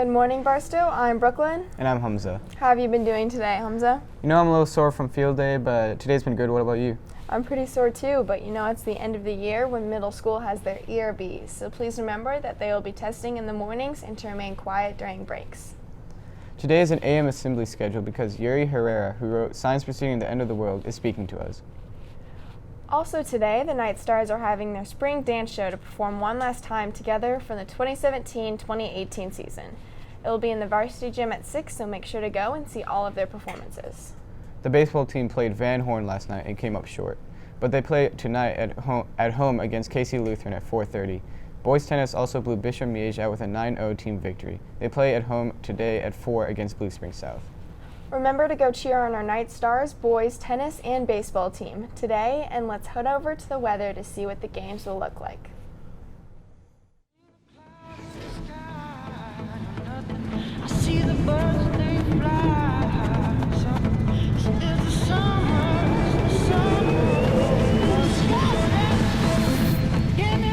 Good morning, Barstow. I'm Brooklyn. And I'm Hamza. How have you been doing today, Hamza? I'm a little sore from field day, but today's been good. What about you? I'm pretty sore too, but it's the end of the year when middle school has their ERBs, so please remember that they will be testing in the mornings and to remain quiet during breaks. Today is an AM assembly schedule because Yuri Herrera, who wrote Science Preceding the End of the World, is speaking to us. Also today, the Night Stars are having their spring dance show to perform one last time together for the 2017-2018 season. It will be in the varsity gym at 6, so make sure to go and see all of their performances. The baseball team played Van Horn last night and came up short, but they play tonight at home against Casey Lutheran at 4:30. Boys tennis also blew Bishop Miege out with a 9-0 team victory. They play at home today at 4 against Blue Spring South. Remember to go cheer on our Night Stars boys tennis and baseball team today, and let's head over to the weather to see what the games will look like. I see the birds, they fly. It's the summer. Give me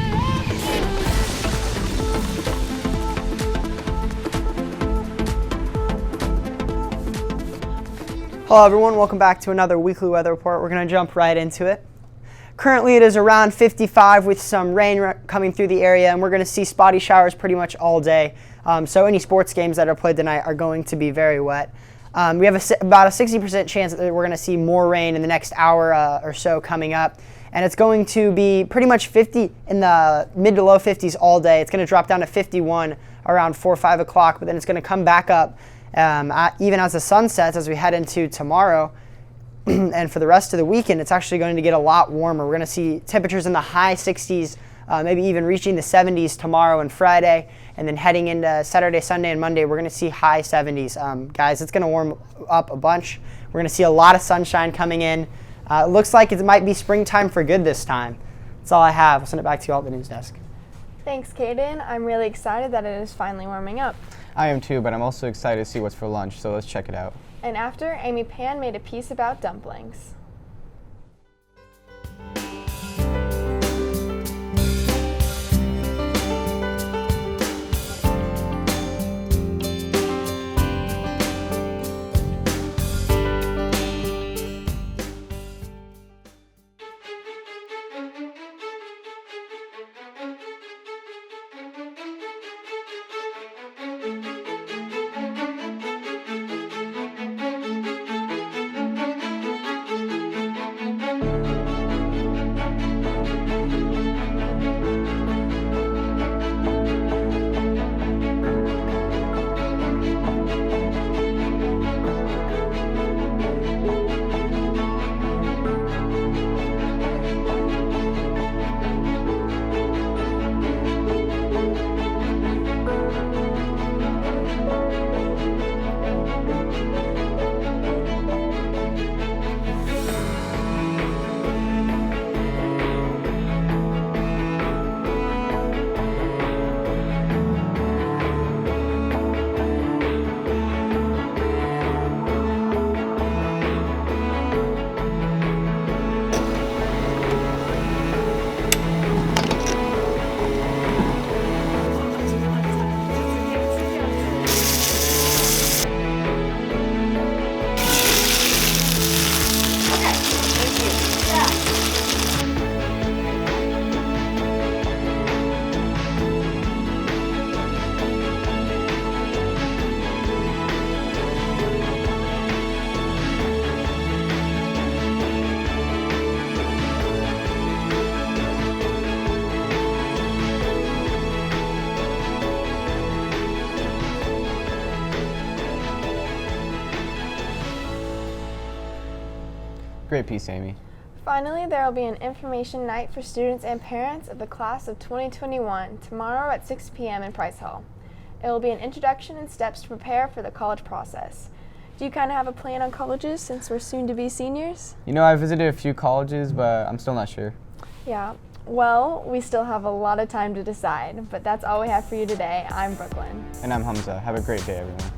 Hello everyone, welcome back to another weekly weather report. We're going to jump right into it. Currently it is around 55 with some rain coming through the area, and we're going to see spotty showers pretty much all day. So any sports games that are played tonight are going to be very wet. We have about a 60% chance that we're going to see more rain in the next hour or so coming up. And it's going to be pretty much 50 in the mid to low 50s all day. It's going to drop down to 51 around 4 or 5 o'clock, but then it's going to come back up even as the sun sets as we head into tomorrow. And for the rest of the weekend, it's actually going to get a lot warmer. We're going to see temperatures in the high 60s, maybe even reaching the 70s tomorrow and Friday. And then heading into Saturday, Sunday, and Monday, we're going to see high 70s. Guys, it's going to warm up a bunch. We're going to see a lot of sunshine coming in. It looks like it might be springtime for good this time. That's all I have. I'll send it back to you all at the news desk. Thanks, Caden. I'm really excited that it is finally warming up. I am too, but I'm also excited to see what's for lunch, so let's check it out. And after, Amy Pan made a piece about dumplings. Great piece, Amy. Finally, there will be an information night for students and parents of the class of 2021 tomorrow at 6 p.m. in Price Hall. It will be an introduction and steps to prepare for the college process. Do you kind of have a plan on colleges since we're soon to be seniors? I visited a few colleges, but I'm still not sure. Yeah, well, we still have a lot of time to decide, but that's all we have for you today. I'm Brooklyn. And I'm Hamza. Have a great day, everyone.